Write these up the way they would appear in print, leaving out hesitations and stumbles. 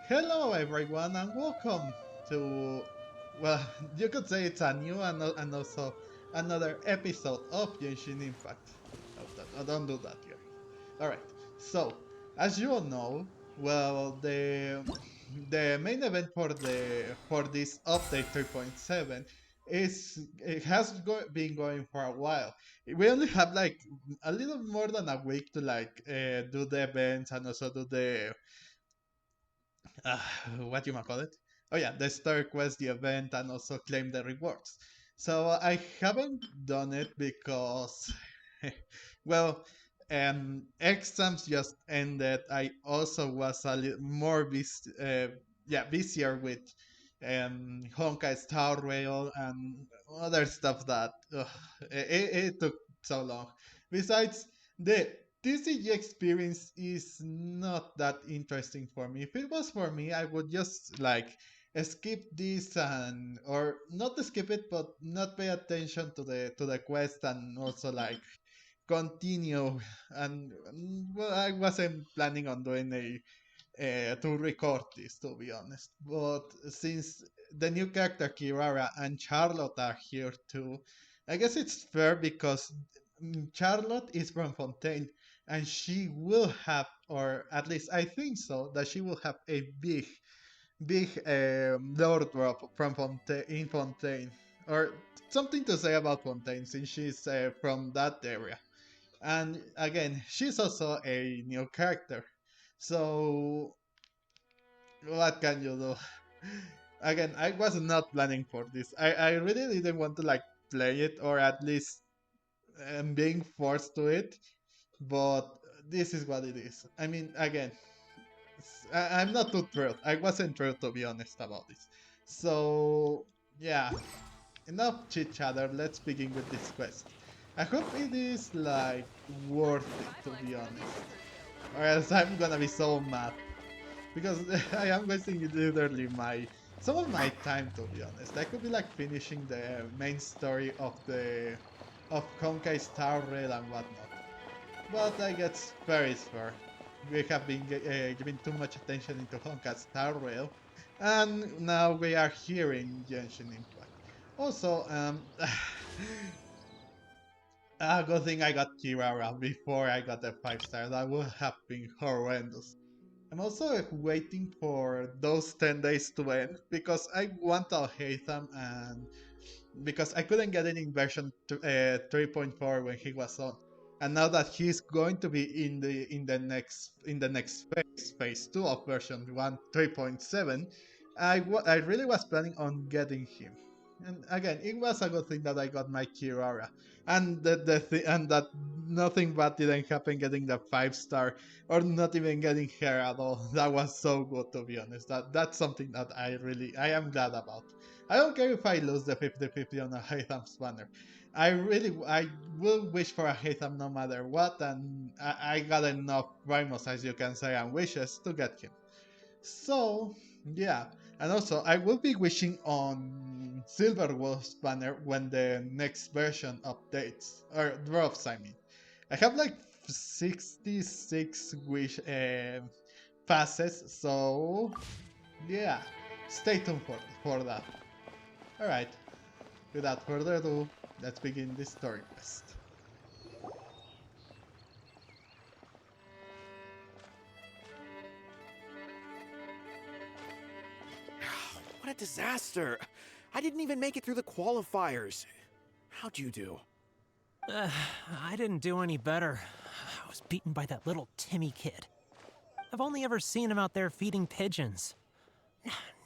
Hello everyone and welcome to, well, you could say it's a new and also another episode of Genshin Impact. Don't do that, guys. Alright, so, as you all know, well, the main event for this update 3.7 been going for a while. We only have like a little more than a week to like do the events and also do the uh, what you might call it? Oh yeah, the star quest, the event, and also claim the rewards. So I haven't done it because, well, exams just ended. I also was a little more busier with Honkai Star Rail and other stuff that it took so long. Besides, the TCG experience is not that interesting for me. If it was for me, I would just like skip this and or not skip it, but not pay attention to the quest and also like continue. And well, I wasn't planning on doing a to record this, to be honest. But since the new character Kirara and Charlotte are here too, I guess it's fair because Charlotte is from Fontaine, and she will have, or at least I think so, that she will have a big lore drop from Fontaine in Fontaine, or something to say about Fontaine since she's from that area. And again, she's also a new character. So what can you do? Again, I was not planning for this. I really didn't want to like play it or at least being forced to it, but this is what it is. I mean, again, I'm not too thrilled. I wasn't thrilled to be honest about this. So yeah, enough chit chatter. Let's begin with this quest. I hope it is like worth it to be honest, or else I'm gonna be so mad because I am wasting literally my some of my time to be honest. I could be like finishing the main story of Honkai Star Rail and whatnot. But I guess fair is fair. We have been giving too much attention into Honkai Star Rail, and now we are here in Genshin Impact. Also, a good thing I got Kirara before I got the 5 star. That would have been horrendous. I'm also waiting for those 10 days to end because I want to hate them and because I couldn't get it in version 3.4 when he was on. And now that he's going to be in the next phase 2 of version 1 3.7, I really was planning on getting him. And again, it was a good thing that I got my Kirara, and and that nothing bad didn't happen getting the 5 star or not even getting her at all. That was so good to be honest. That's something that I am glad about. I don't care if I lose the 50-50 on a Haytham's banner. I will wish for a Haytham no matter what, and I got enough Primos, as you can say, and wishes to get him. So, yeah. And also, I will be wishing on Silver Wolf's banner when the next version updates, or drops, I mean. I have like 66 passes, so yeah. Stay tuned for that. Alright, without further ado, let's begin this story quest. What a disaster! I didn't even make it through the qualifiers. How'd you do? Uh, I didn't do any better. I was beaten by that little Timmy kid. I've only ever seen him out there feeding pigeons.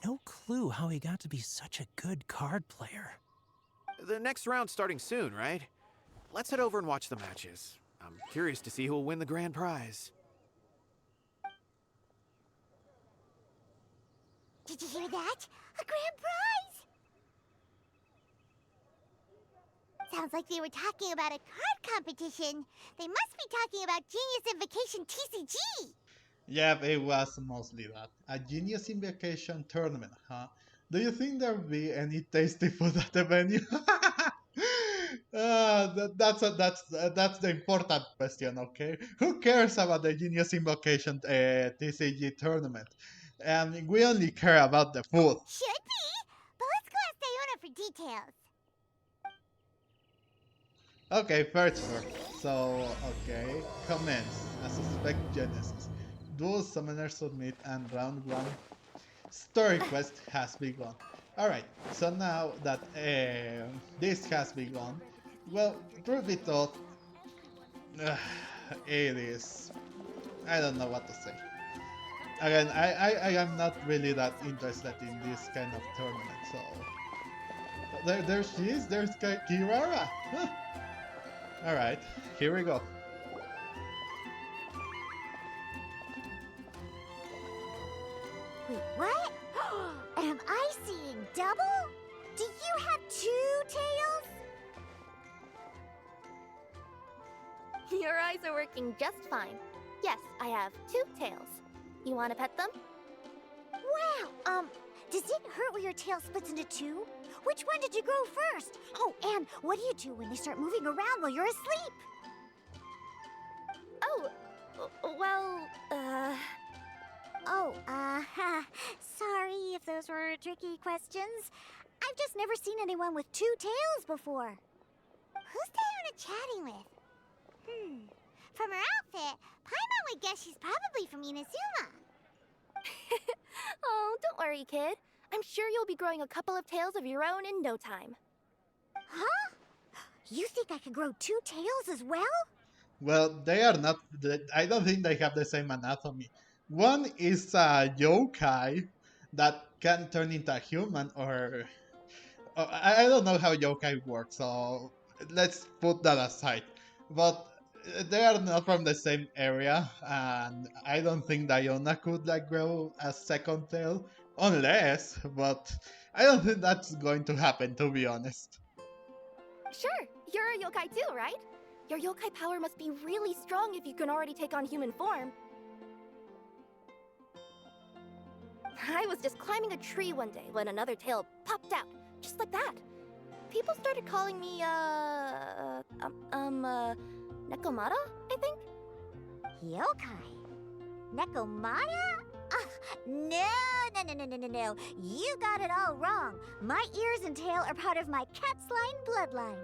No clue how he got to be such a good card player. The next round's starting soon, right? Let's head over and watch the matches. I'm curious to see who will win the grand prize. Did you hear that? A grand prize! Sounds like they were talking about a card competition. They must be talking about Genious Invocation TCG. Yeah, it was mostly that. A Genius Invocation Tournament, huh? Do you think there'll be any tasty food at the venue? That's the important question, okay? Who cares about the Genius Invocation TCG Tournament? and we only care about the food. Should be, but let's go ask Diona for details. Okay, first floor. So, okay, commence. I suspect Genesis. Dual summoners submit and round 1 story quest has begun. Alright, so now that this has begun, well, truth be told, it is. I don't know what to say. Again, I am not really that interested in this kind of tournament, so. There she is, there's Kirara! Huh. Alright, here we go. Wait, what? Am I seeing double? Do you have 2 tails? Your eyes are working just fine. Yes, I have 2 tails. You want to pet them? Wow, does it hurt when your tail splits into 2? Which one did you grow first? Oh, and what do you do when they start moving around while you're asleep? Oh, well, sorry if those were tricky questions. I've just never seen anyone with 2 tails before. Who's Diona chatting with? From her outfit, Paimon would guess she's probably from Inazuma. Oh, don't worry, kid. I'm sure you'll be growing a couple of tails of your own in no time. Huh? You think I could grow 2 tails as well? Well, they are not. I don't think they have the same anatomy. One is a yokai that can turn into a human, or I don't know how yokai work, so let's put that aside. But they are not from the same area, and I don't think Diona could like grow a second tail, unless. But I don't think that's going to happen, to be honest. Sure, you're a yokai too, right? Your yokai power must be really strong if you can already take on human form. I was just climbing a tree one day when another tail popped out, just like that. People started calling me, Nekomata, I think? Yokai? Nekomata? No. You got it all wrong. My ears and tail are part of my cat's line bloodline.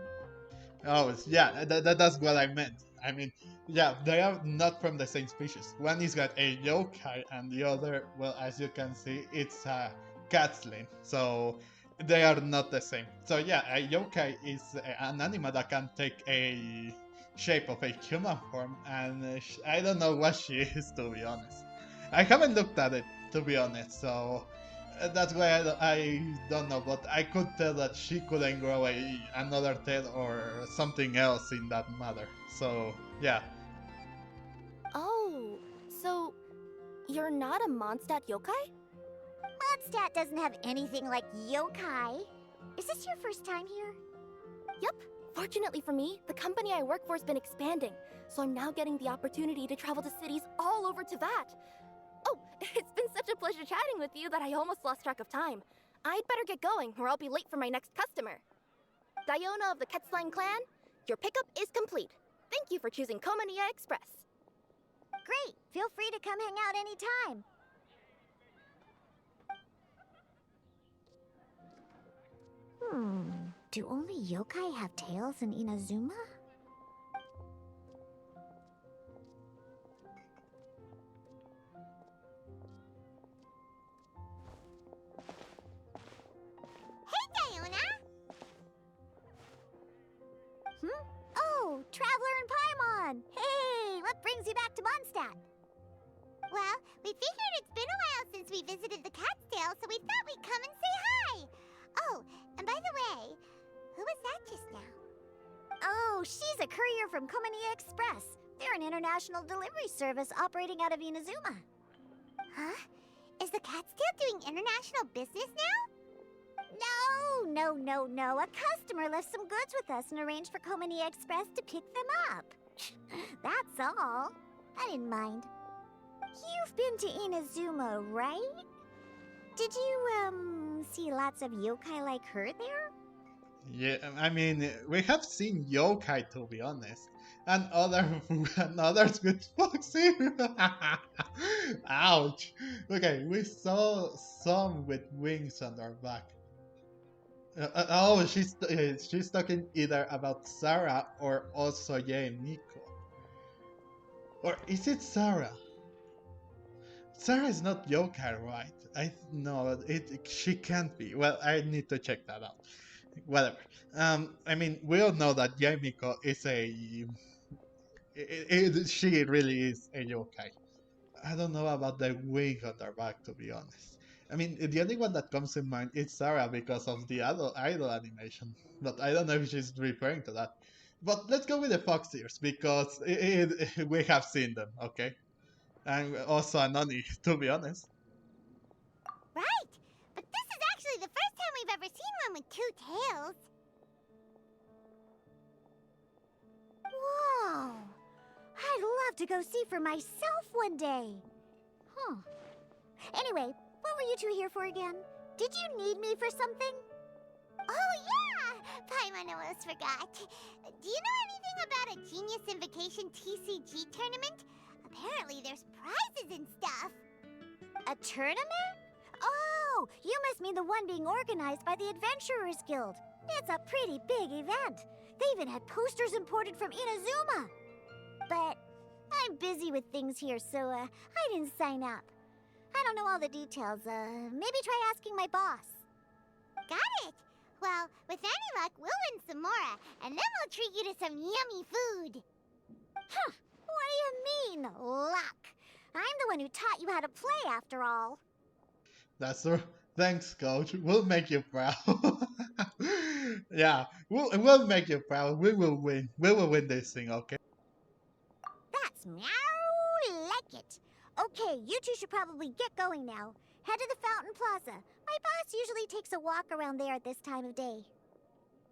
Oh, yeah, that's what I meant. I mean, yeah, they are not from the same species. One is got a yokai, and the other, well, as you can see, it's a catslin. So they are not the same. So yeah, a yokai is an animal that can take a shape of a human form, and I don't know what she is, to be honest. I haven't looked at it, to be honest, so that's why I don't know, but I could tell that she couldn't grow another tail or something else in that matter. So, yeah. Oh, so you're not a Mondstadt yokai? Mondstadt doesn't have anything like yokai. Is this your first time here? Yep. Fortunately for me, the company I work for has been expanding, so I'm now getting the opportunity to travel to cities all over Teyvat. Oh, it's been such a pleasure chatting with you that I almost lost track of time. I'd better get going, or I'll be late for my next customer. Diona of the Quetzline clan, your pickup is complete. Thank you for choosing Komania Express. Great. Feel free to come hang out anytime. Do only yokai have tails in Inazuma? Hey, Diona! Oh, Traveler and Paimon! Hey, what brings you back to Mondstadt? Well, we figured it's been a while since we visited the Cat's-tail, so we thought we'd come and say hi. Oh, and by the way, who was that just now? Oh, she's a courier from Komania Express. They're an international delivery service operating out of Inazuma. Huh? Is the Cat's-tail doing international business now? No. A customer left some goods with us and arranged for Komania Express to pick them up. That's all. I didn't mind. You've been to Inazuma, right? Did you, see lots of yokai like her there? Yeah, I mean, we have seen yokai, to be honest. and other and others with Foxy. Ouch. Okay, we saw some with wings on their back. Oh, she's talking either about Sarah or also Miko. Or is it Sarah? Sarah is not yokai, right? I no, she can't be. Well, I need to check that out. Whatever. I mean, we all know that Miko is she really is a yokai. I don't know about the wing on her back, to be honest. I mean, the only one that comes in mind is Sarah because of the idol animation, but I don't know if she's referring to that. But let's go with the fox ears because we have seen them, okay? And also Anoni, to be honest. Right, but this is actually the first time we've ever seen one with two tails. Whoa! I'd love to go see for myself one day. Huh. Anyway, what were you two here for again? Did you need me for something? Oh, yeah! Paimon almost forgot. Do you know anything about a Genious Invocation TCG Tournament? Apparently there's prizes and stuff. A tournament? Oh, you must mean the one being organized by the Adventurers Guild. It's a pretty big event. They even had posters imported from Inazuma. But I'm busy with things here, so I didn't sign up. I don't know all the details. Maybe try asking my boss. Got it. Well, with any luck, we'll win some more, and then we'll treat you to some yummy food. Huh. What do you mean, luck? I'm the one who taught you how to play, after all. That's her. Thanks, coach. We'll make you proud. Yeah, we'll make you proud. We will win. We will win this thing, okay? That's meow like it. Okay, you two should probably get going now. Head to the Fountain Plaza. My boss usually takes a walk around there at this time of day.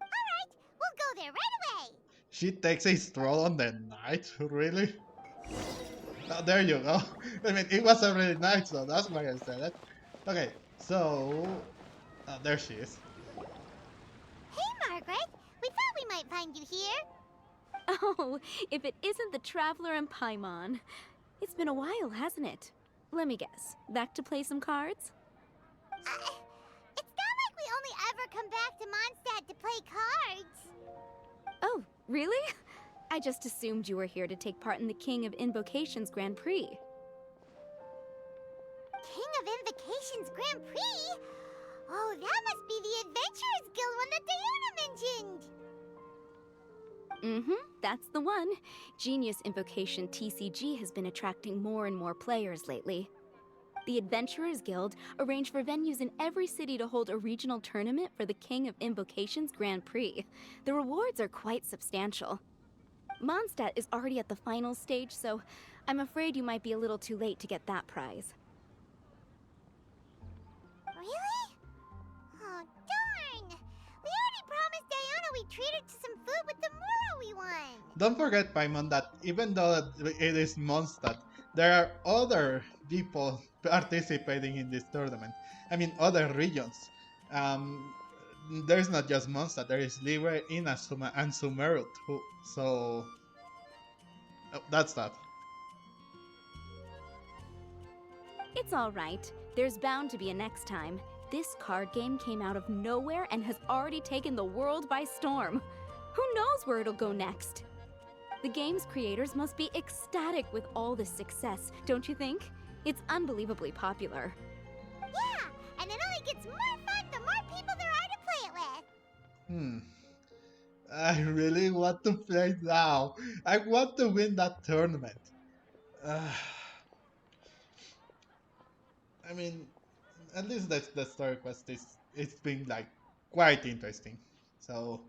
All right, we'll go there right away. She takes a stroll on the night? Really? Oh, there you go. I mean, it was already night, so that's why I said it. Okay, so... there she is. Hey, Margaret. We thought we might find you here. Oh, if it isn't the Traveler and Paimon. It's been a while, hasn't it? Let me guess. Back to play some cards? It's not like we only ever come back to Mondstadt to play cards. Oh, really? I just assumed you were here to take part in the King of Invocations Grand Prix. King of Invocations Grand Prix? Oh, that must be the Adventurers Guild one that Diona mentioned. Mm-hmm, that's the one. Genius Invocation TCG has been attracting more and more players lately. The Adventurers Guild arranged for venues in every city to hold a regional tournament for the King of Invocations Grand Prix. The rewards are quite substantial. Mondstadt is already at the final stage, so I'm afraid you might be a little too late to get that prize. Really? Oh, darn! We already promised Diona we'd treat her to some food with the Muro we won. Don't forget, Paimon, that even though it is Mondstadt, there are other people participating in this tournament. I mean, other regions. There's not just Mondstadt, there is Libre, Inazuma, and Sumerut. So... oh, that's that. It's alright. There's bound to be a next time. This card game came out of nowhere and has already taken the world by storm. Who knows where it'll go next? The game's creators must be ecstatic with all this success, don't you think? It's unbelievably popular. Yeah, and it only gets more fun the more people there are to play it with. I really want to play now. I want to win that tournament. I mean, at least the story quest it's been like quite interesting. So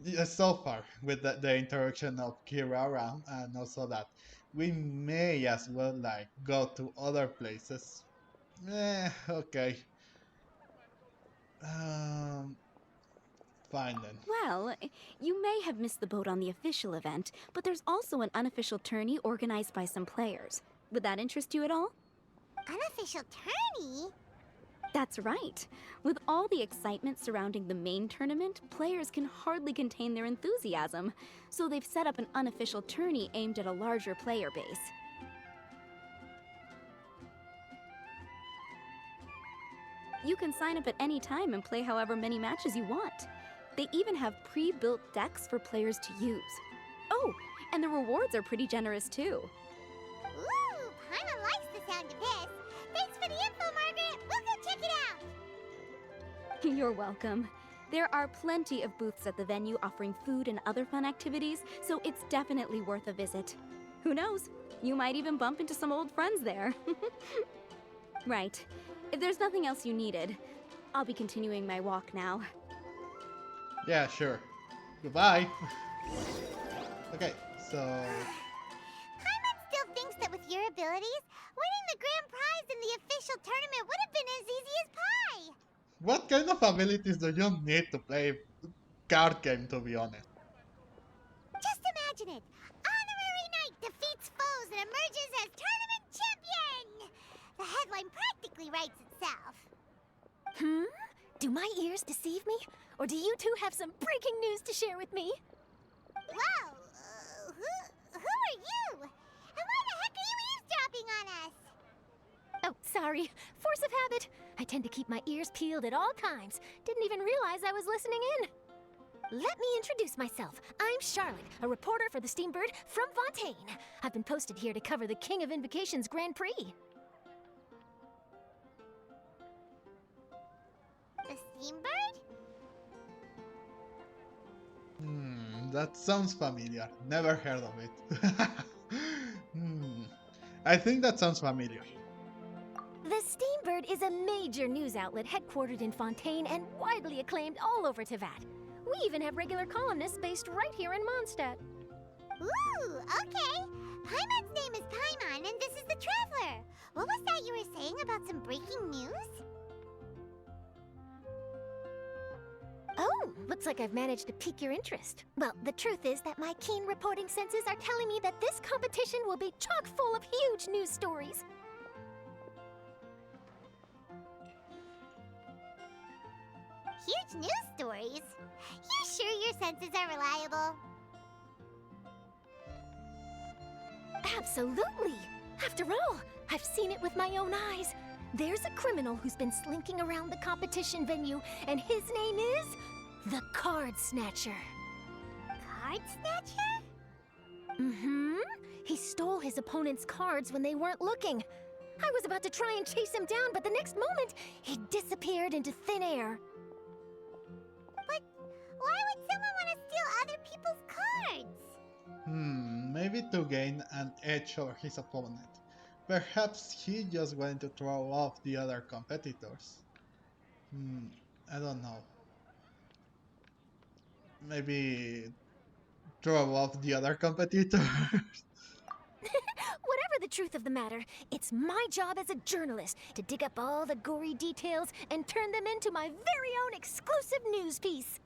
yeah, so far with the interaction of Kirara and also that we may as well like go to other places. Okay. Fine then. Well, you may have missed the boat on the official event, but there's also an unofficial tourney organized by some players. Would that interest you at all? Unofficial tourney? That's right. With all the excitement surrounding the main tournament, players can hardly contain their enthusiasm. So they've set up an unofficial tourney aimed at a larger player base. You can sign up at any time and play however many matches you want. They even have pre-built decks for players to use. Oh, and the rewards are pretty generous too. Ooh, Paimon likes the sound of this. Thanks for the info, Margaret. We'll go check it out. You're welcome. There are plenty of booths at the venue offering food and other fun activities, so it's definitely worth a visit. Who knows? You might even bump into some old friends there. Right. If there's nothing else you needed, I'll be continuing my walk now. Yeah, sure. Goodbye. Okay, so... Paimon still thinks that with your abilities, winning the grand prize in the official tournament would have been as easy as pie. what kind of abilities do you need to play card game, to be honest? Just imagine it. Honorary Knight defeats foes and emerges as tournament champion. The headline practically writes itself. Do my ears deceive me? Or do you two have some breaking news to share with me? Whoa! Who are you? And why the heck are you eavesdropping on us? Oh, sorry. Force of habit. I tend to keep my ears peeled at all times. Didn't even realize I was listening in. Let me introduce myself. I'm Charlotte, a reporter for the Steambird from Fontaine. I've been posted here to cover the King of Invocations Grand Prix. The Steambird? That sounds familiar. Never heard of it. I think that sounds familiar. The Steambird is a major news outlet headquartered in Fontaine and widely acclaimed all over Teyvat. We even have regular columnists based right here in Mondstadt. Ooh, okay. Paimon's name is Paimon, and this is the Traveler. What was that you were saying about some breaking news? Oh, looks like I've managed to pique your interest. Well, the truth is that my keen reporting senses are telling me that this competition will be chock full of huge news stories. Huge news stories? You sure your senses are reliable? Absolutely! After all, I've seen it with my own eyes. There's a criminal who's been slinking around the competition venue, and his name is the Card Snatcher. Card Snatcher? Mm-hmm. He stole his opponent's cards when they weren't looking. I was about to try and chase him down, but the next moment, he disappeared into thin air. But why would someone want to steal other people's cards? Maybe to gain an edge over his opponent. Perhaps he just wanted to throw off the other competitors. I don't know. Maybe throw off the other competitors? Whatever the truth of the matter, it's my job as a journalist to dig up all the gory details and turn them into my very own exclusive news piece.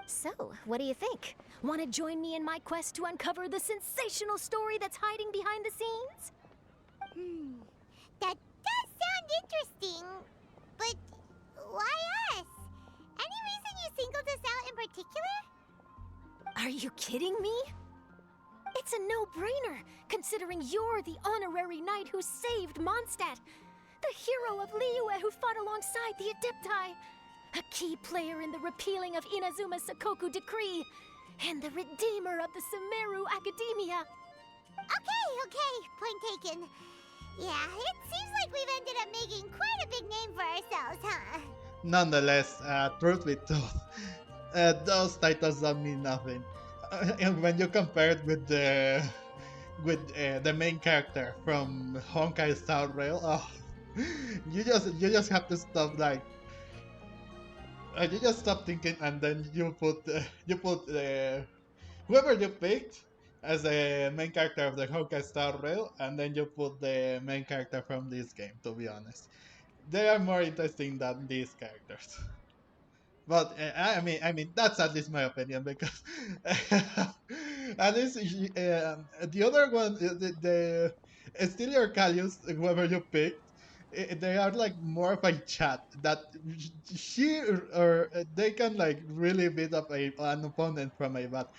So, what do you think? Want to join me in my quest to uncover the sensational story that's hiding behind the scenes? That does sound interesting, but why us? Any reason you singled us out in particular? Are you kidding me? It's a no-brainer, considering you're the honorary knight who saved Mondstadt, the hero of Liyue who fought alongside the Adepti, a key player in the repealing of Inazuma's Sakoku Decree, and the redeemer of the Sumeru Academia. Okay, point taken. Yeah, it seems like we've ended up making quite a big name for ourselves, huh? Nonetheless, truth be told, those titles don't mean nothing. And when you compare it with the main character from Honkai Star Rail, you just have to stop you just stop thinking, and then you put whoever you picked as the main character of the Honkai Star Rail, and then you put the main character from this game. To be honest, they are more interesting than these characters. But I mean that's at least my opinion, because at least the other one, the Stelior Callius, whoever you picked, they are like more of a chat that she or they can like really beat up an opponent from a but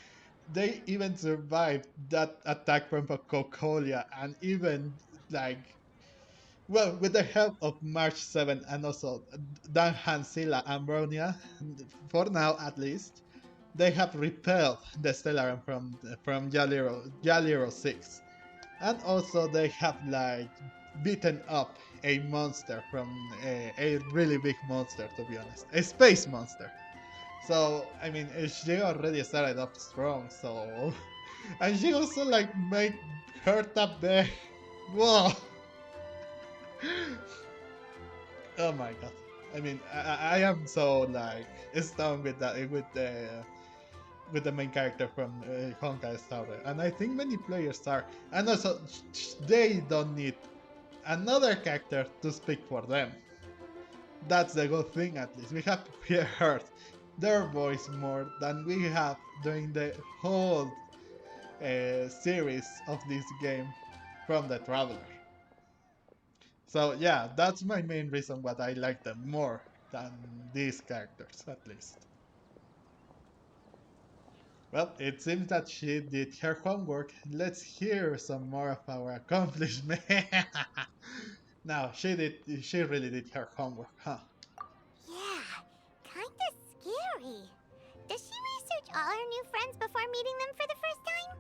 they even survived that attack from Cocolia and even like well with the help of March 7 and also Dan Hansila and Bronia for now at least they have repelled the Stellarum from Jaliro 6 and also they have like beaten up a monster from a really big monster, to be honest, a space monster. So I mean she already started off strong, so and she also like made her top deck. Whoa. Oh my god. I mean I am so like stunned with that with the main character from Honkai Star Rail. And I think many players are. And also, they don't need another character to speak for them. That's the good thing, at least. We have heard their voice more than we have during the whole series of this game from the Traveler. So yeah, that's my main reason why I like them more than these characters, at least. Well, it seems that she did her homework. Let's hear some more of our accomplishment. Now, she really did her homework, huh? Yeah, kinda scary. Does she research all her new friends before meeting them for the first time?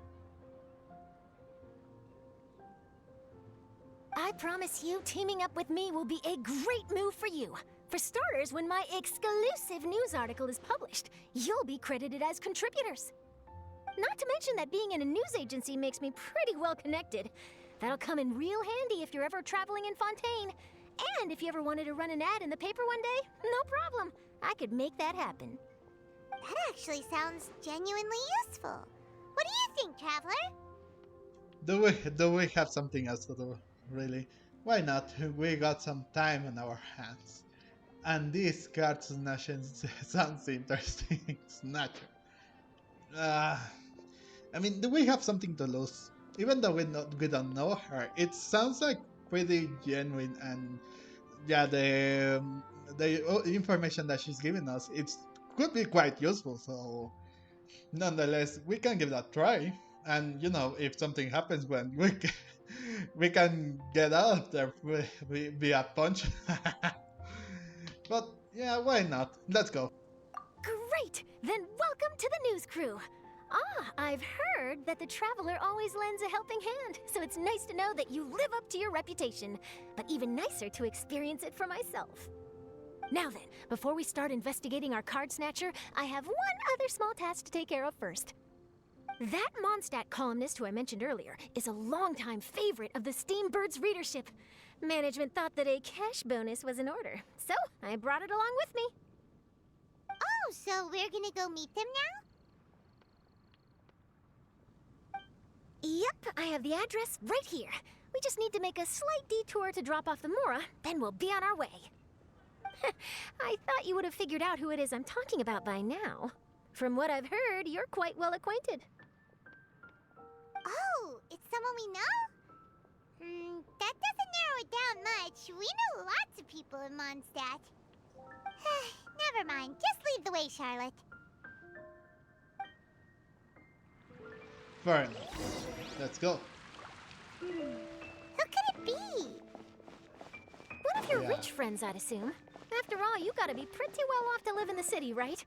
I promise you, teaming up with me will be a great move for you. For starters, when my exclusive news article is published, you'll be credited as contributors. Not to mention that being in a news agency makes me pretty well connected. That'll come in real handy if you're ever traveling in Fontaine. And if you ever wanted to run an ad in the paper one day, no problem. I could make that happen. That actually sounds genuinely useful. What do you think, Traveler? Do we have something else to do? Really? Why not? We got some time on our hands. And this card snatching sounds interesting. Snatcher. I mean, do we have something to lose? Even though we don't know her, it sounds like pretty genuine, and yeah, the information that she's giving us it could be quite useful. So, nonetheless, we can give that a try. And you know, if something happens when we can get out of there via punch. But yeah, why not? Let's go. Great! Then welcome to the news crew. Ah, I've heard that the Traveler always lends a helping hand, so it's nice to know that you live up to your reputation, but even nicer to experience it for myself. Now then, before we start investigating our card snatcher, I have one other small task to take care of first. That Mondstadt columnist who I mentioned earlier is a longtime favorite of the Steambird's readership. Management thought that a cash bonus was in order, so I brought it along with me. Oh, so we're gonna go meet them now? Yep, I have the address right here. We just need to make a slight detour to drop off the Mora, then we'll be on our way. I thought you would have figured out who it is I'm talking about by now. From what I've heard, you're quite well acquainted. Oh, it's someone we know? That doesn't narrow it down much. We know lots of people in Mondstadt. Never mind. Just lead the way, Charlotte. Fair enough. Let's go. Who could it be? One of your Yeah. rich friends, I'd assume. After all, you gotta be pretty well off to live in the city, right?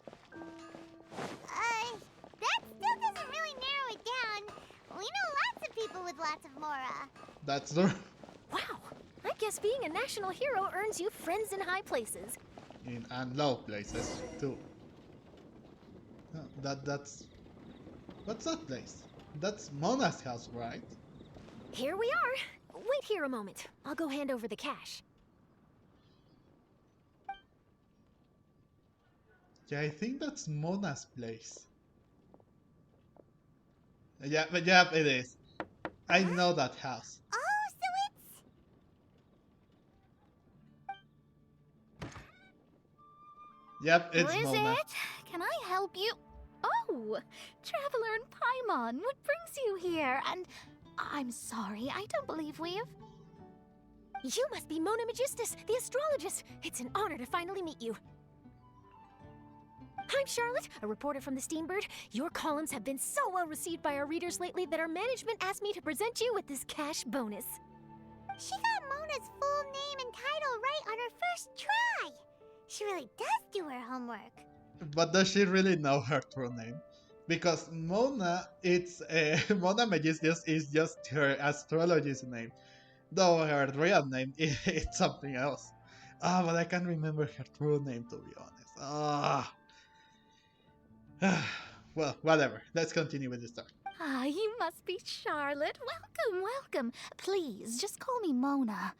That still doesn't really narrow it down. We know lots of people with lots of Mora. That's the Wow, I guess being a national hero earns you friends in high places. in and low places too. No, that's what's that place? That's Mona's house, right? Here we are. Wait here a moment. I'll go hand over the cash. Yeah, I think that's Mona's place. Yeah, but yeah, it is. I know that house. Oh, so it's... Yep, it's Who is Mona. it? Can I help you? Oh, Traveler and Paimon, what brings you here? And I'm sorry, I don't believe we've... You must be Mona Magistus, the astrologist. It's an honor to finally meet you. I'm Charlotte, a reporter from the Steambird. Your columns have been so well received by our readers lately that our management asked me to present you with this cash bonus. She got Mona's full name and title right on her first try. She really does do her homework. But does she really know her true name? Because Mona, it's Mona Magistus is just her astrology's name, though her real name is something else. Ah, but I can't remember her true name, to be honest. Ah. Well, whatever. Let's continue with the story. Ah, you must be Charlotte. Welcome, welcome. Please, just call me Mona.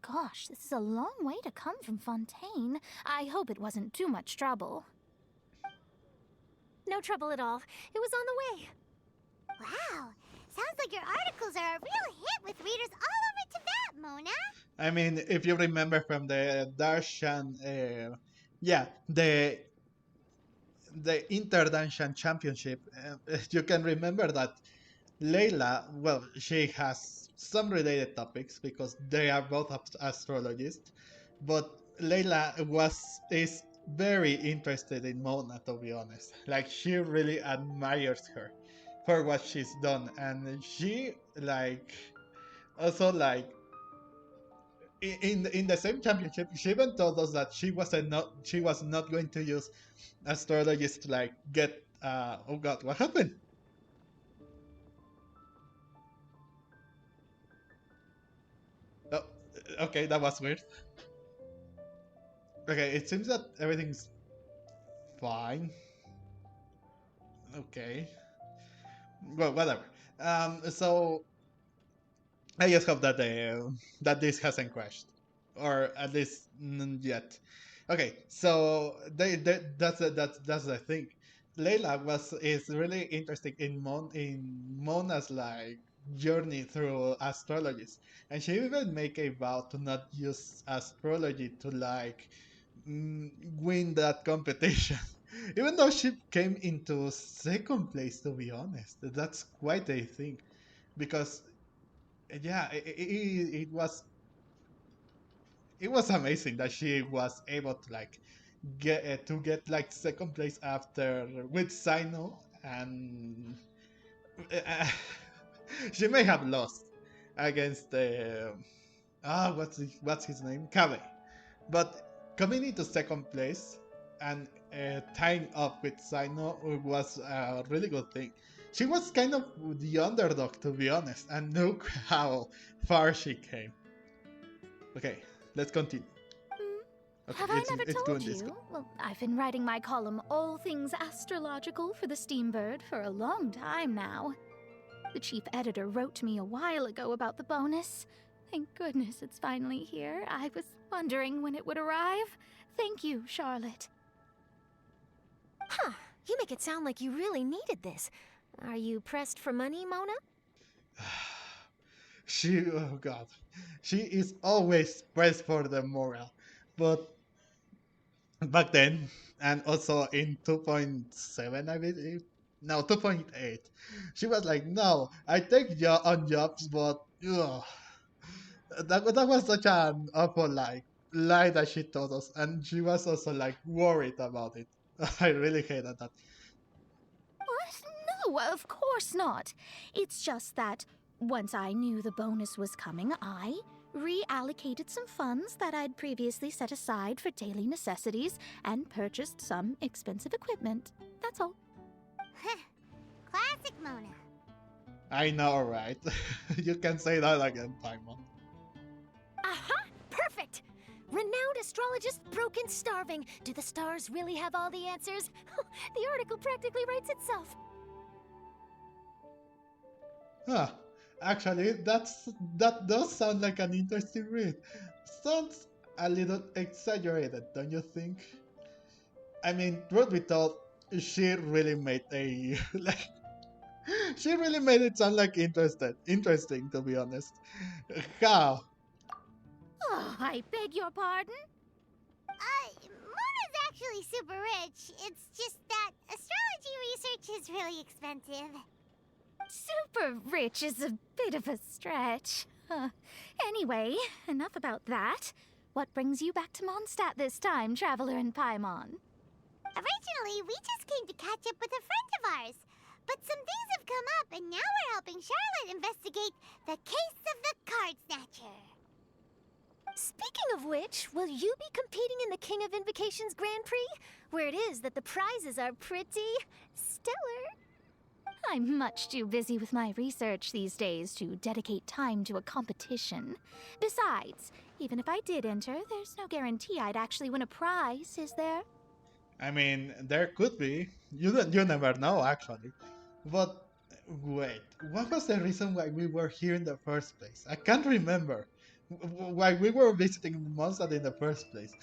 Gosh, this is a long way to come from Fontaine. I hope it wasn't too much trouble. No trouble at all. It was on the way. Wow, sounds like your articles are a real hit with readers all over Tibet, Mona. I mean, if you remember from the Darshan, the Inter-Darshan Championship, you can remember that Layla, well, she has some related topics because they are both astrologists, but Layla is very interested in Mona, to be honest. Like, she really admires her for what she's done, and she also in the same championship, she even told us that she was not going to use astrologists to get oh god, what happened? Oh, okay, that was weird. Okay, it seems that everything's fine. Okay. Well, whatever. So I just hope that that this hasn't crashed, or at least yet. Okay, so that's the thing. Layla is really interested in Mona's journey through astrologies, and she even make a vow to not use astrology to win that competition. Even though she came into second place, to be honest, that's quite a thing, because yeah, it was amazing that she was able to get second place after with Sino, and uh, she may have lost against what's his name, Kabe, but coming into second place and tying up with Sino was a really good thing. She was kind of the underdog, to be honest, and look how far she came. Okay, let's continue. Okay, Have I never it's told going this you? way. Well, I've been writing my column All Things Astrological for the Steambird for a long time now. The chief editor wrote to me a while ago about the bonus. Thank goodness it's finally here. I was wondering when it would arrive. Thank you, Charlotte. Huh. You make it sound like you really needed this. Are you pressed for money, Mona? Oh god, she is always pressed for the moral, but back then, and also in 2.7, I believe, no, 2.8, she was like, no, I take on jobs, but that was such an awful lie that she told us, and she was also worried about it. I really hated that. What? No, of course not. It's just that once I knew the bonus was coming, I reallocated some funds that I'd previously set aside for daily necessities and purchased some expensive equipment. That's all. Classic Mona. I know, right? You can say that again, Paimon. Aha! Perfect! Renowned astrologist broken starving. Do the stars really have all the answers? The article practically writes itself. Huh. Actually, that does sound like an interesting read. Sounds a little exaggerated, don't you think? I mean, truth be told, she really made a she really made it sound interesting, to be honest. How? Oh, I beg your pardon? Mona's actually super rich. It's just that astrology research is really expensive. Super rich is a bit of a stretch. Anyway, enough about that. What brings you back to Mondstadt this time, Traveler in Paimon? Originally, we just came to catch up with a friend of ours. But some things have come up, and now we're helping Charlotte investigate the case of the Card Snatcher. Speaking of which, will you be competing in the King of Invocations Grand Prix? Where it is that the prizes are pretty stellar. I'm much too busy with my research these days to dedicate time to a competition. Besides, even if I did enter, there's no guarantee I'd actually win a prize, is there? I mean, there could be. You never know, actually. But wait, what was the reason why we were here in the first place? I can't remember. Why we were visiting Mondstadt in the first place.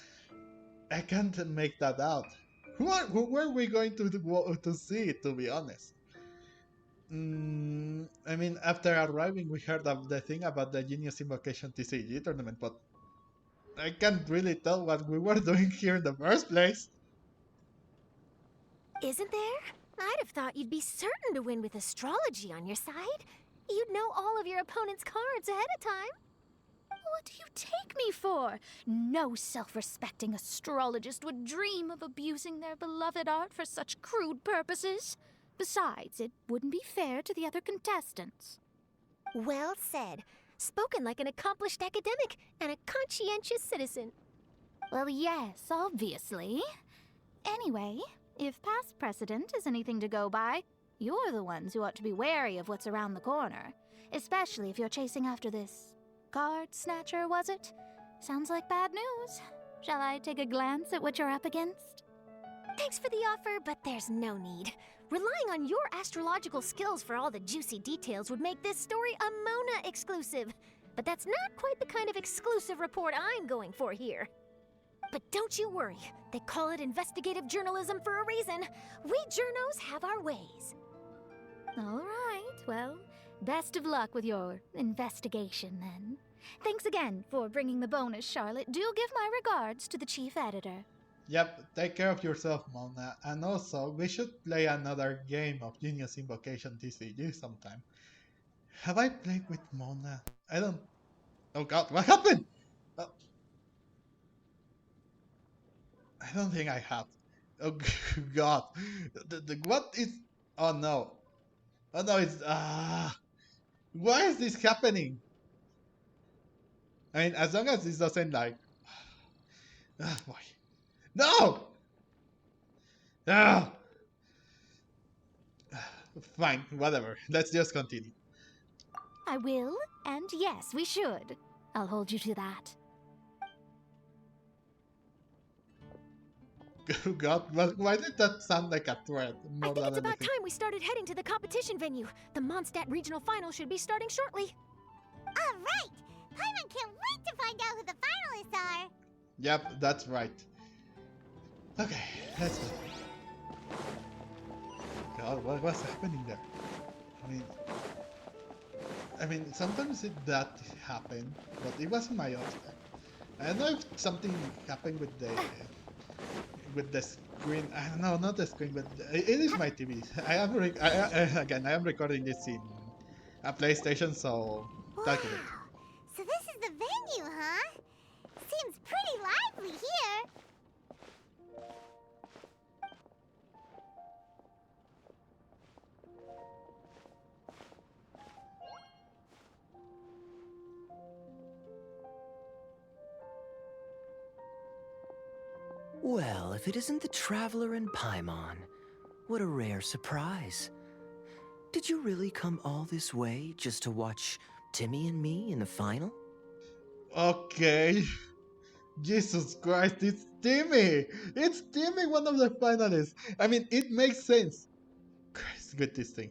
I can't make that out. Who were we going to see, to be honest? I mean, after arriving, we heard of the thing about the Genius Invocation TCG Tournament, but I can't really tell what we were doing here in the first place. Isn't there? I'd have thought you'd be certain to win with astrology on your side. You'd know all of your opponent's cards ahead of time. What do you take me for? No self-respecting astrologist would dream of abusing their beloved art for such crude purposes. Besides, it wouldn't be fair to the other contestants. Well said. Spoken like an accomplished academic and a conscientious citizen. Well, yes, obviously. Anyway, if past precedent is anything to go by, you're the ones who ought to be wary of what's around the corner. Especially if you're chasing after this card snatcher, was it? Sounds like bad news. Shall I take a glance at what you're up against? Thanks for the offer, but there's no need. Relying on your astrological skills for all the juicy details would make this story a Mona exclusive. But that's not quite the kind of exclusive report I'm going for here. But don't you worry. They call it investigative journalism for a reason. We journos have our ways. All right, well, best of luck with your investigation, then. Thanks again for bringing the bonus, Charlotte. Do give my regards to the chief editor. Yep, take care of yourself, Mona. And also, we should play another game of Genius Invocation TCG sometime. Have I played with Mona? I don't... Oh god, what happened? Oh. I don't think I have. Oh god. What is... Oh no. Oh no, it's... Why is this happening? I mean, as long as this doesn't like... boy. No! Ah! Fine, whatever. Let's just continue. I will, and yes, we should. I'll hold you to that. Oh god, why did that sound like a threat? I think it's about time we started heading to the competition venue. The Mondstadt Regional Final should be starting shortly. All right! Paimon can't wait to find out who the finalists are! Yep, that's right. Okay, let's go. God, what's happening there? I mean, sometimes that happened, but it wasn't my own time. I don't know if something happened with the screen. I don't know, not the screen, but it is my TV. I am recording this in a PlayStation, so Wow. So this is the venue, huh? Seems pretty lively here. Well, if it isn't the Traveler in Paimon, what a rare surprise. Did you really come all this way just to watch Timmy and me in the final? Okay. Jesus Christ, it's Timmy! It's Timmy, one of the finalists! I mean, it makes sense. Christ, with this thing.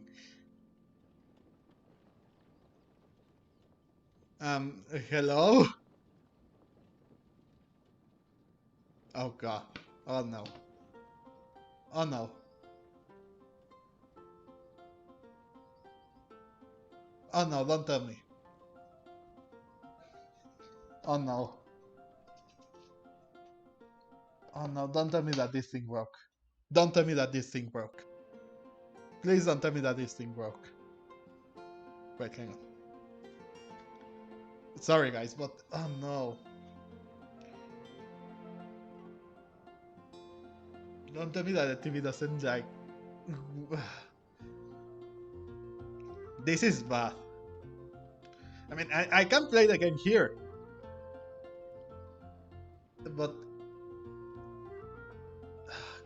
Hello? Oh god. Oh no. Oh no. Oh no, don't tell me. Oh no. Oh no, don't tell me that this thing broke. Don't tell me that this thing broke. Please don't tell me that this thing broke. Wait, hang on. Sorry guys, but oh no. Don't tell me that the TV doesn't like... This is bad. I mean, I can play the game here. But...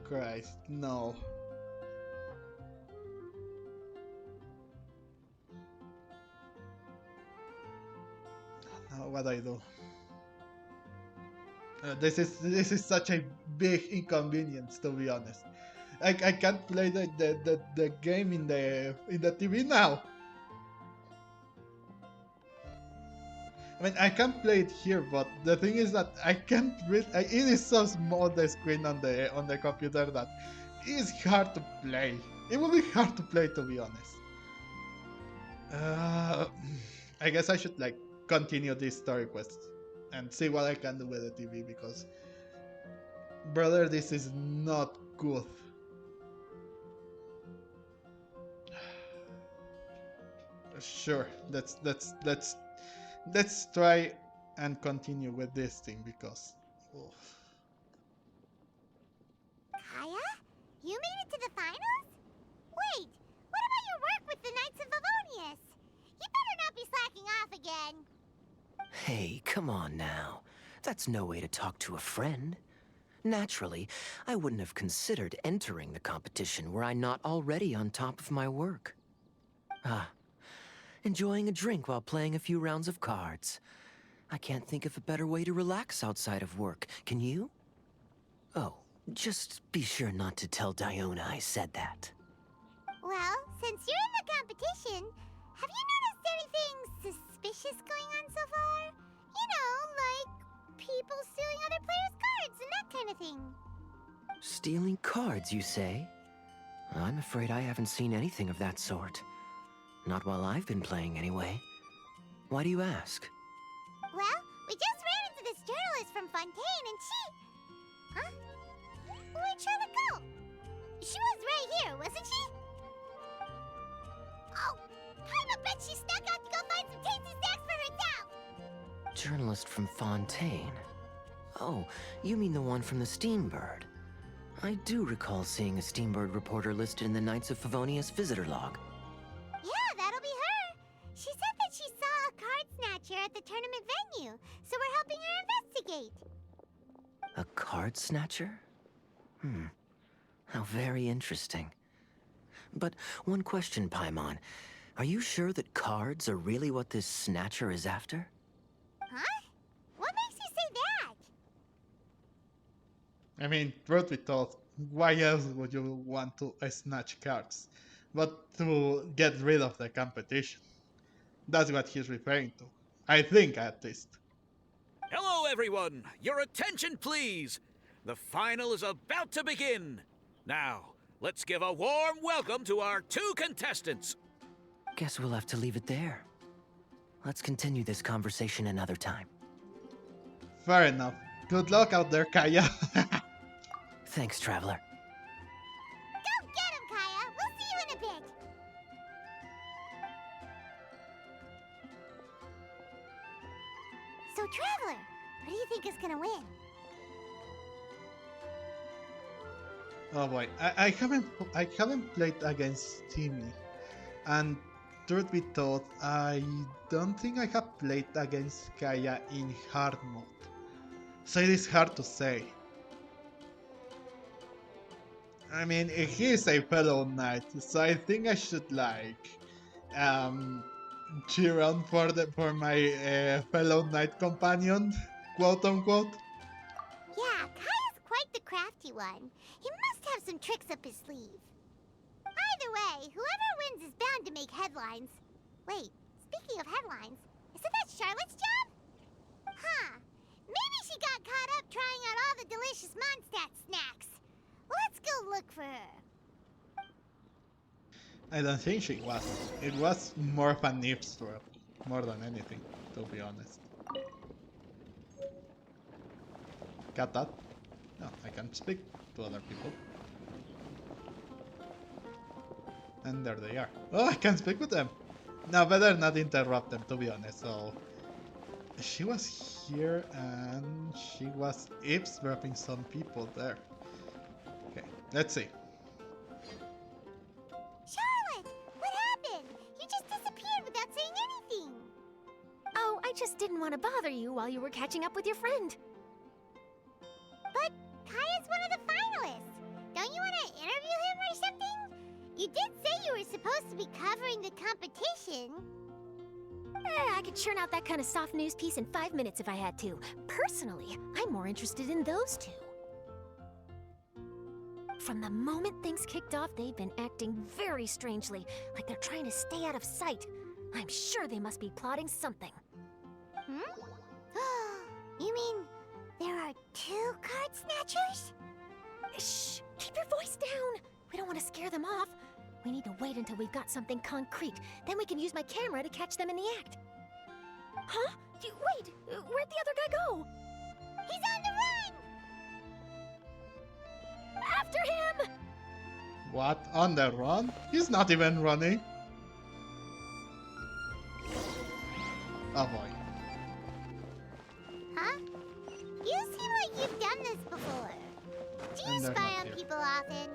Christ, no. Now what I do? This is such a big inconvenience, to be honest. I can't play the game in the TV now. I mean, I can play it here, but the thing is that I can't read. It is so small, the screen on the computer, that it is hard to play. It will be hard to play, to be honest. I guess I should like continue this story quest and see what I can do with the TV, because, brother, this is not good. Sure, let's try and continue with this thing, because... Oh. Kaya? You made it to the finals? Wait, what about your work with the Knights of Favonius? You better not be slacking off again. Hey, come on now. That's no way to talk to a friend. Naturally, I wouldn't have considered entering the competition were I not already on top of my work. Enjoying a drink while playing a few rounds of cards. I can't think of a better way to relax outside of work, can you? Oh, just be sure not to tell Diona I said that. Well, since you're in the competition, have you noticed anything suspicious going on so far? You know, like people stealing other players' cards and that kind of thing. Stealing cards, you say? I'm afraid I haven't seen anything of that sort. Not while I've been playing, anyway. Why do you ask? Well, we just ran into this journalist from Fontaine and she... Huh? Where'd Charlotte go? She was right here, wasn't she? Oh, I bet she snuck out to go find some tasty snacks for herself! Journalist from Fontaine. Oh, you mean the one from the Steambird. I do recall seeing a Steambird reporter listed in the Knights of Favonius visitor log. Yeah, that'll be her. She said that she saw a card snatcher at the tournament venue, so we're helping her investigate. A card snatcher? How very interesting. But one question, Paimon. Are you sure that cards are really what this snatcher is after? Huh? What makes you say that? I mean, truth be told, why else would you want to snatch cards? But to get rid of the competition. That's what he's referring to. I think, at least. Hello, everyone! Your attention, please! The final is about to begin! Now, let's give a warm welcome to our two contestants! Guess we'll have to leave it there. Let's continue this conversation another time. Fair enough. Good luck out there, Kaya. Thanks, Traveler. Go get him, Kaya! We'll see you in a bit! So, Traveler, who do you think is gonna win? Oh boy, I haven't played against Timmy, and truth be told, I don't think I have played against Kaya in hard mode, so it is hard to say. I mean, he is a fellow knight, so I think I should like cheer on for my fellow knight companion, quote unquote. Yeah, Kaya's quite the crafty one. He must have some tricks up his sleeve. Either way, whoever wins is bound to make headlines. Wait, speaking of headlines, isn't that Charlotte's job? Huh. Maybe she got caught up trying out all the delicious Mondstadt snacks. Let's go look for her. I don't think she was. It was more of an eavesdrop, more than anything, to be honest. Got that? No, I can speak to other people. And there they are. Oh, I can speak with them! Now, better not interrupt them, to be honest, so... She was here and she was eavesdropping some people there. Okay, let's see. Charlotte, what happened? You just disappeared without saying anything. Oh, I just didn't want to bother you while you were catching up with your friend. But Kaya's one of the finalists. Don't you want to interview him or something? You did say you were supposed to be covering the competition. I could churn out that kind of soft news piece in 5 minutes if I had to. Personally, I'm more interested in those two. From the moment things kicked off, they've been acting very strangely, like they're trying to stay out of sight. I'm sure they must be plotting something. You mean there are 2 card snatchers? Shh! Keep your voice down! We don't want to scare them off. We need to wait until we've got something concrete. Then we can use my camera to catch them in the act. Huh? Wait! Where'd the other guy go? He's on the run! After him! What? On the run? He's not even running. Oh boy. Huh? You seem like you've done this before. Do you And they're spy not on here. people often?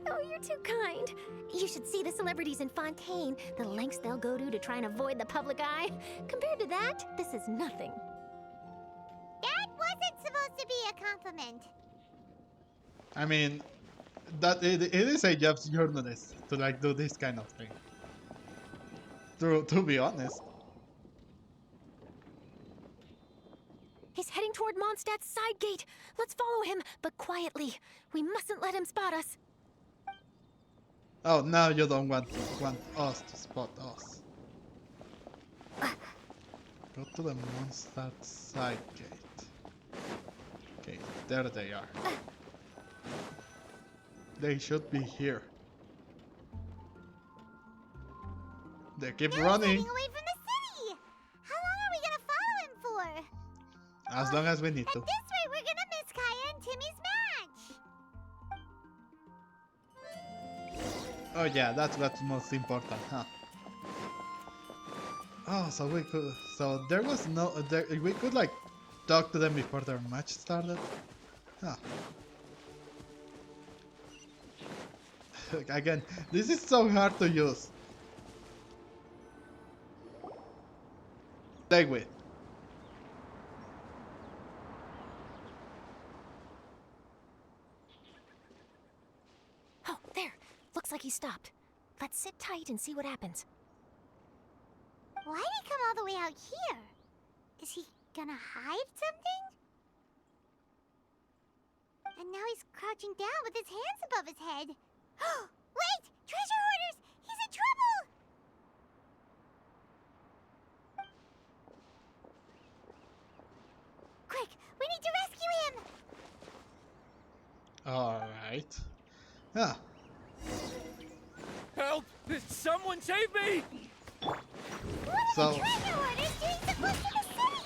Oh, you're too kind. You should see the celebrities in Fontaine, the lengths they'll go to try and avoid the public eye. Compared to that, this is nothing. That wasn't supposed to be a compliment. I mean, that it is a job journalist to like do this kind of thing. To be honest. He's heading toward Mondstadt's side gate. Let's follow him, but quietly. We mustn't let him spot us. Oh, now you don't want us to spot us. Go to the Mondstadt side gate. Okay, there they are. They should be here. They keep Now running. he's heading away from the city. How long are we gonna follow him for? As long as we need At to. this rate, we're gonna miss Kaya and Timmy's match. Oh yeah, that's what's most important, huh? Oh, so we could, so there was no, we could like talk to them before their match started, huh? Again, this is so hard to use. Play with. Oh, there. Looks like he stopped. Let's sit tight and see what happens. Why'd he come all the way out here? Is he gonna hide something? And now he's crouching down with his hands above his head. Wait! Treasure hoarders! He's in trouble! Quick! We need to rescue him! Alright. Ah, Help! Someone save me! What so, are the treasure hoarders doing so close to the city?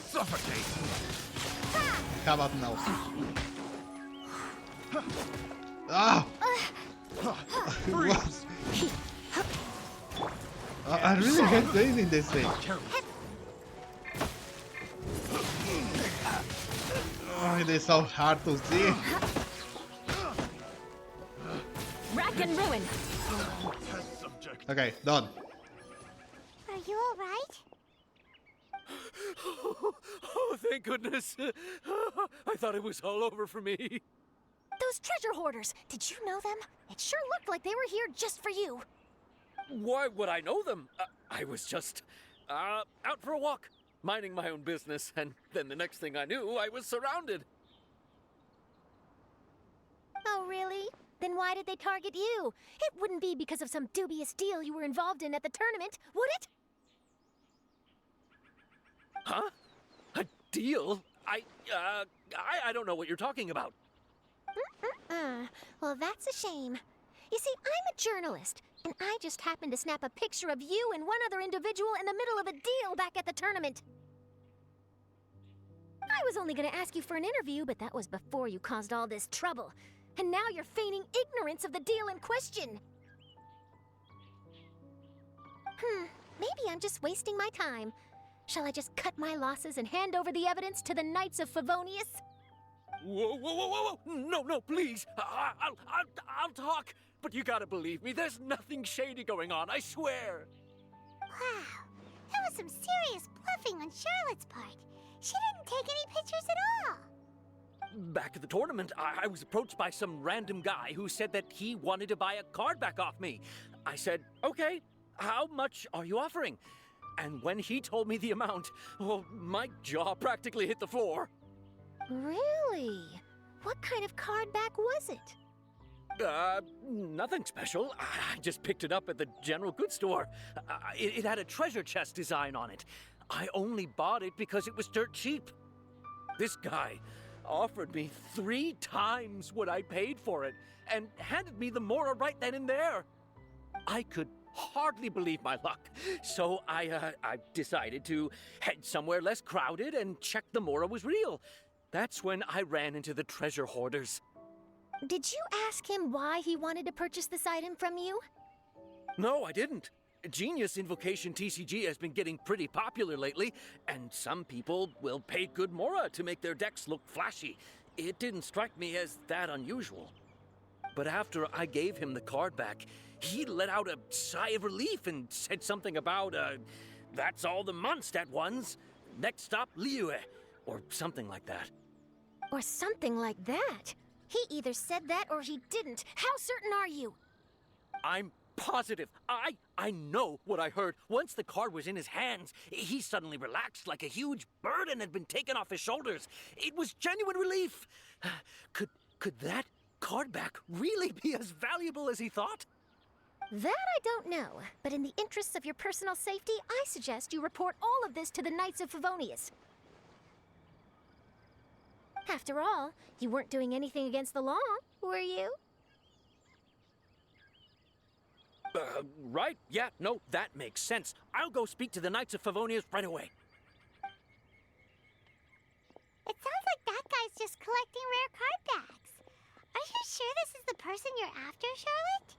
Suffocate! how about now? Ah! What? I really hate doing in this thing. Oh, it is so hard to see. Rack and ruin. Okay, done. Are you alright? Oh, thank goodness. I thought it was all over for me. Those treasure hoarders, did you know them? It sure looked like they were here just for you. Why would I know them? I was just out for a walk, minding my own business, and then the next thing I knew, I was surrounded. Oh, really? Then why did they target you? It wouldn't be because of some dubious deal you were involved in at the tournament, would it? Huh? A deal? I don't know what you're talking about. Well, that's a shame. You see, I'm a journalist, and I just happened to snap a picture of you and one other individual in the middle of a deal back at the tournament. I was only gonna ask you for an interview, but that was before you caused all this trouble. and now you're feigning ignorance of the deal in question. Maybe I'm just wasting my time. Shall I just cut my losses and hand over the evidence to the Knights of Favonius? Whoa, whoa, whoa, whoa, whoa! No, no, please! I'll talk! But you gotta believe me, there's nothing shady going on, I swear! Wow, that was some serious bluffing on Charlotte's part. She didn't take any pictures at all. Back at the tournament, I was approached by some random guy who said that he wanted to buy a card back off me. I said, okay, how much are you offering? And when he told me the amount, well, my jaw practically hit the floor. Really? What kind of card back was it? Nothing special. I just picked it up at the general goods store. It had a treasure chest design on it. I only bought it because it was dirt cheap. This guy offered me 3 times what I paid for it and handed me the Mora right then and there. I could hardly believe my luck, so I decided to head somewhere less crowded and check the Mora was real. That's when I ran into the treasure hoarders. Did you ask him why he wanted to purchase this item from you? No, I didn't. Genius Invocation TCG has been getting pretty popular lately, and some people will pay good Mora to make their decks look flashy. It didn't strike me as that unusual. But after I gave him the card back, he let out a sigh of relief and said something about, that's all the Mondstadt ones. Next stop, Liyue, or something like that. Or something like that? He either said that or he didn't. How certain are you? I'm positive. I know what I heard. Once the card was in his hands, he suddenly relaxed like a huge burden had been taken off his shoulders. It was genuine relief. Could that card back really be as valuable as he thought? That I don't know, but in the interests of your personal safety, I suggest you report all of this to the Knights of Favonius. After all, you weren't doing anything against the law, were you? Right. Yeah, no, that makes sense. I'll go speak to the Knights of Favonius right away. It sounds like that guy's just collecting rare card backs. Are you sure this is the person you're after, Charlotte?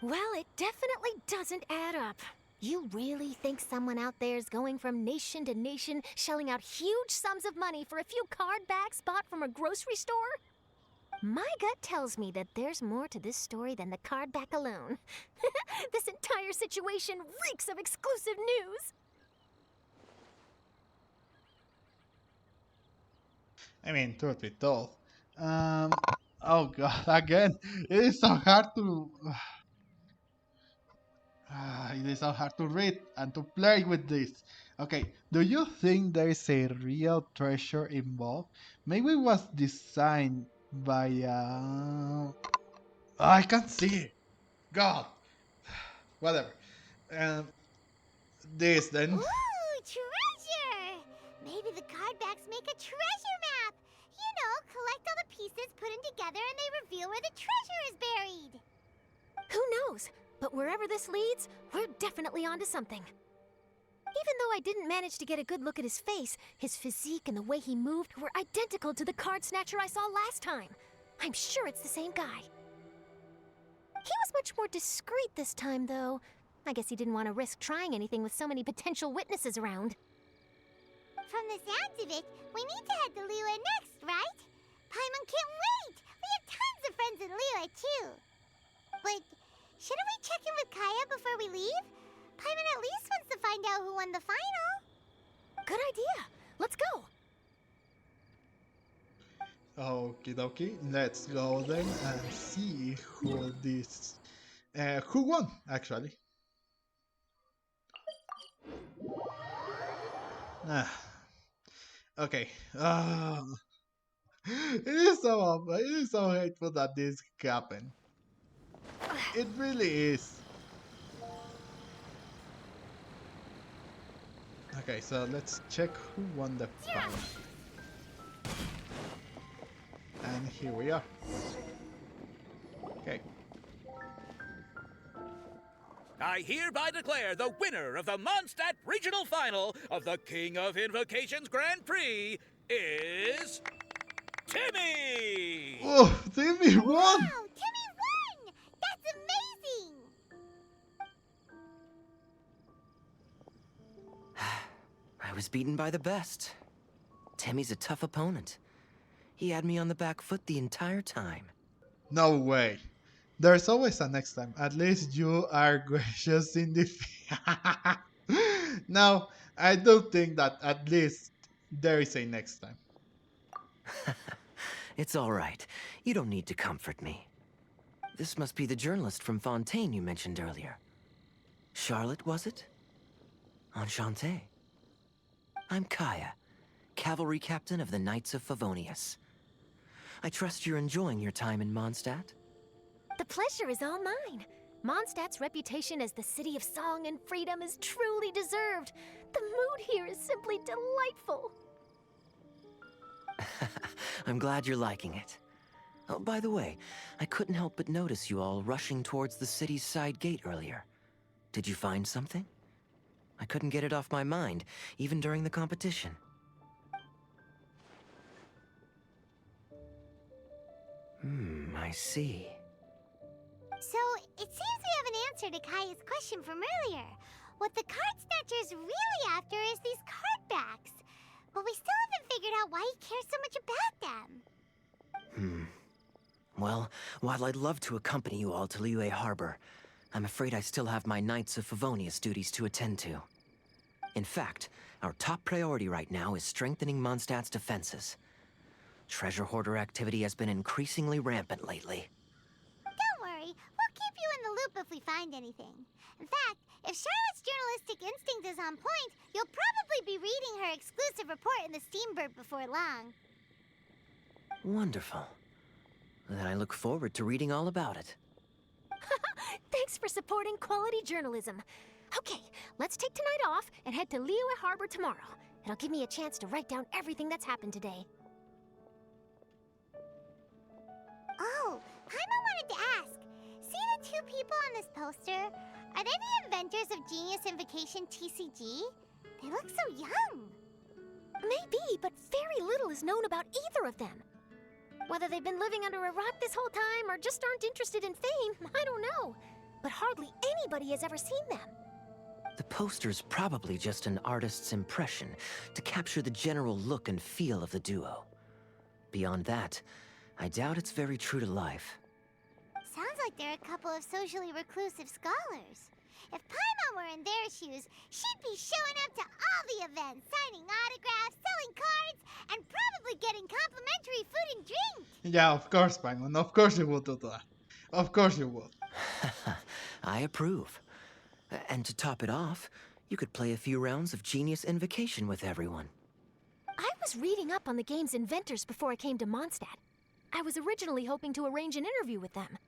Well, it definitely doesn't add up. You really think someone out there is going from nation to nation, shelling out huge sums of money for a few card backs bought from a grocery store? My gut tells me that there's more to this story than the card back alone. This entire situation reeks of exclusive news. I mean, truth be told. Oh god, again, it is so hard to... it is so hard to read and to play with this. Okay, do you think there is a real treasure involved? Maybe it was designed by I can't see it. God. Whatever. This then. Ooh, treasure! Maybe the card backs make a treasure map. You know, collect all the pieces, put them together, and they reveal where the treasure is buried. Who knows? But wherever this leads, we're definitely onto something. Even though I didn't manage to get a good look at his face, his physique and the way he moved were identical to the card snatcher I saw last time. I'm sure it's the same guy. He was much more discreet this time, though. I guess he didn't want to risk trying anything with so many potential witnesses around. From the sounds of it, we need to head to Liyue next, right? Paimon can't wait! We have tons of friends in Liyue, too. But shouldn't we check in with Kaya before we leave? Paimon at least wants to find out who won the final. Good idea. Let's go. Okie dokie, let's go then and see who won actually. Okay. It is so hateful that this happened. It really is. Okay, so let's check who won the final. And here we are. Okay. I hereby declare the winner of the Mondstadt Regional Final of the King of Invocations Grand Prix is... Timmy! Oh, Timmy won! Wow, Timmy won! That's amazing! I was beaten by the best. Timmy's a tough opponent. He had me on the back foot the entire time. No way. There's always a next time. At least you are gracious in defeat. Now, I do think that at least there is a next time. It's all right. You don't need to comfort me. This must be the journalist from Fontaine you mentioned earlier. Charlotte, was it? Enchanté. I'm Kaya, cavalry captain of the Knights of Favonius. I trust you're enjoying your time in Mondstadt? The pleasure is all mine. Mondstadt's reputation as the city of song and freedom is truly deserved. The mood here is simply delightful. I'm glad you're liking it. Oh, by the way, I couldn't help but notice you all rushing towards the city's side gate earlier. Did you find something? I couldn't get it off my mind, even during the competition. I see. So, it seems we have an answer to Kaya's question from earlier. What the card snatcher's really after is these card backs. But we still haven't figured out why he cares so much about them. Well, while I'd love to accompany you all to Liyue Harbor, I'm afraid I still have my Knights of Favonius duties to attend to. In fact, our top priority right now is strengthening Mondstadt's defenses. Treasure hoarder activity has been increasingly rampant lately. Don't worry, we'll keep you in the loop if we find anything. In fact, if Charlotte's journalistic instinct is on point, you'll probably be reading her exclusive report in the Steambird before long. Wonderful. Then I look forward to reading all about it. Thanks for supporting quality journalism. Okay, let's take tonight off and head to Liyue Harbor tomorrow. It'll give me a chance to write down everything that's happened today. Oh, Paimon wanted to ask. See the two people on this poster? Are they the inventors of Genius Invocation TCG? They look so young. Maybe, but very little is known about either of them. Whether they've been living under a rock this whole time or just aren't interested in fame, I don't know. But hardly anybody has ever seen them. The poster's probably just an artist's impression to capture the general look and feel of the duo. Beyond that, I doubt it's very true to life. Sounds like they're a couple of socially reclusive scholars. If Paimon were in their shoes, she'd be showing up to all the events, signing autographs, selling cards, and probably getting complimentary food and drink. Yeah, of course, Paimon. Of course you would do that. Of course you would. I approve. And to top it off, you could play a few rounds of Genius Invocation with everyone. I was reading up on the game's inventors before I came to Mondstadt. I was originally hoping to arrange an interview with them.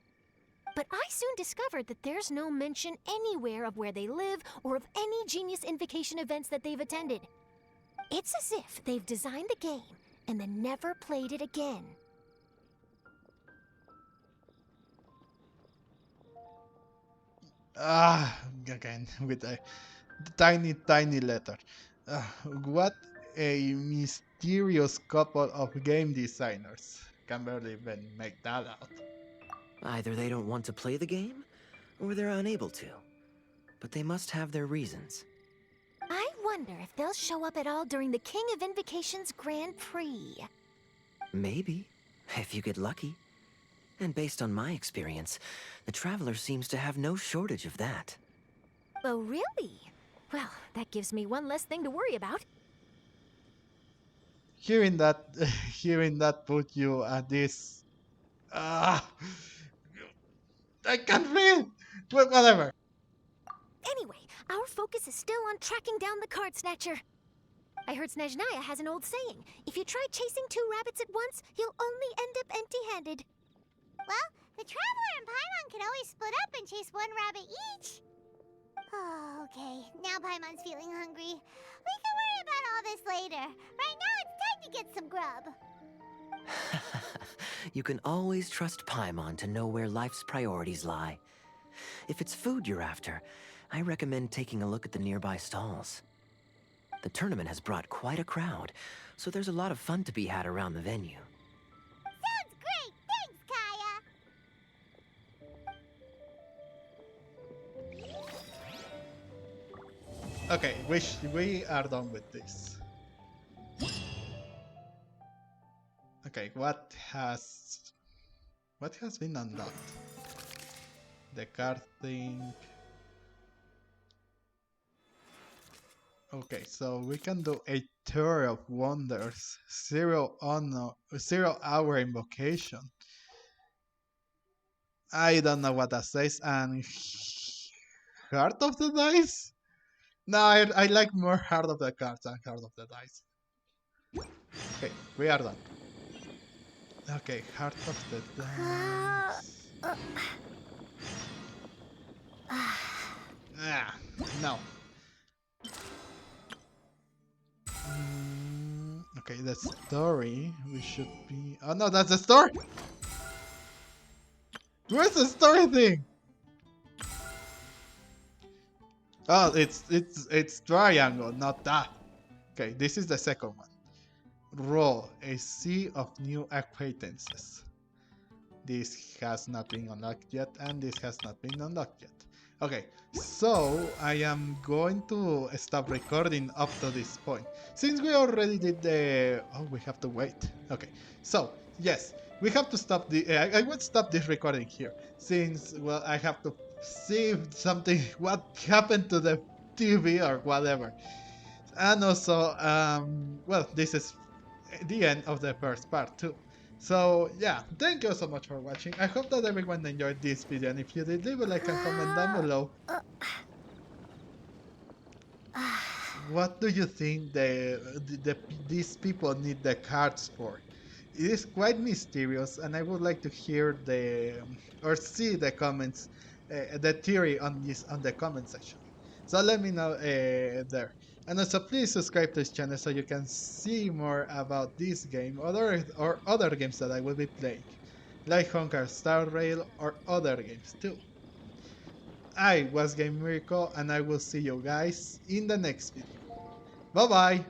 But I soon discovered that there's no mention anywhere of where they live or of any Genius Invocation events that they've attended. It's as if they've designed the game and then never played it again. Again, with a tiny, tiny letter. What a mysterious couple of game designers. Can barely even make that out. Either they don't want to play the game, or they're unable to. But they must have their reasons. I wonder if they'll show up at all during the King of Invocation's Grand Prix. Maybe, if you get lucky. And based on my experience, the Traveler seems to have no shortage of that. Oh, really? Well, that gives me one less thing to worry about. Hearing that put you at this. I can't read. But whatever. Anyway, our focus is still on tracking down the card snatcher. I heard Snezhnaya has an old saying: if you try chasing two rabbits at once, you'll only end up empty-handed. Well, the Traveler and Paimon can always split up and chase one rabbit each. Oh, okay. Now Paimon's feeling hungry. We can worry about all this later. Right now, it's time to get some grub. You can always trust Paimon to know where life's priorities lie. If it's food you're after, I recommend taking a look at the nearby stalls. The tournament has brought quite a crowd, so there's a lot of fun to be had around the venue. Okay, we are done with this. Okay, what has been unlocked? The card thing. Okay, so we can do a tour of wonders, 0 hour invocation. I don't know what that says, and heart of the dice. No, I like more heart of the cards than heart of the dice. Okay, we are done. Okay, heart of the dice. Ah, no. Okay, the story. We should be. Oh no, that's the story. Where's the story thing? Oh, it's triangle, not that. Okay, this is the second one. Roll a sea of new acquaintances. This has not been unlocked yet, and this has not been unlocked yet. Okay, so I am going to stop recording up to this point. Since we already did the... Oh, we have to wait. Okay, so, yes, we have to stop the... I would stop this recording here, since, well, I have to see something, what happened to the TV or whatever. And also, well, this is the end of the first part too. So yeah, thank you so much for watching. I hope that everyone enjoyed this video, and if you did, leave a like and comment down below. What do you think these people need the cards for? It is quite mysterious, and I would like to hear or see the comments, the theory on this on the comment section. So let me know there. And also please subscribe to this channel so you can see more about this game or other games that I will be playing, like Honkai Star Rail or other games too. I was Game Miracle, and I will see you guys in the next video. Bye bye!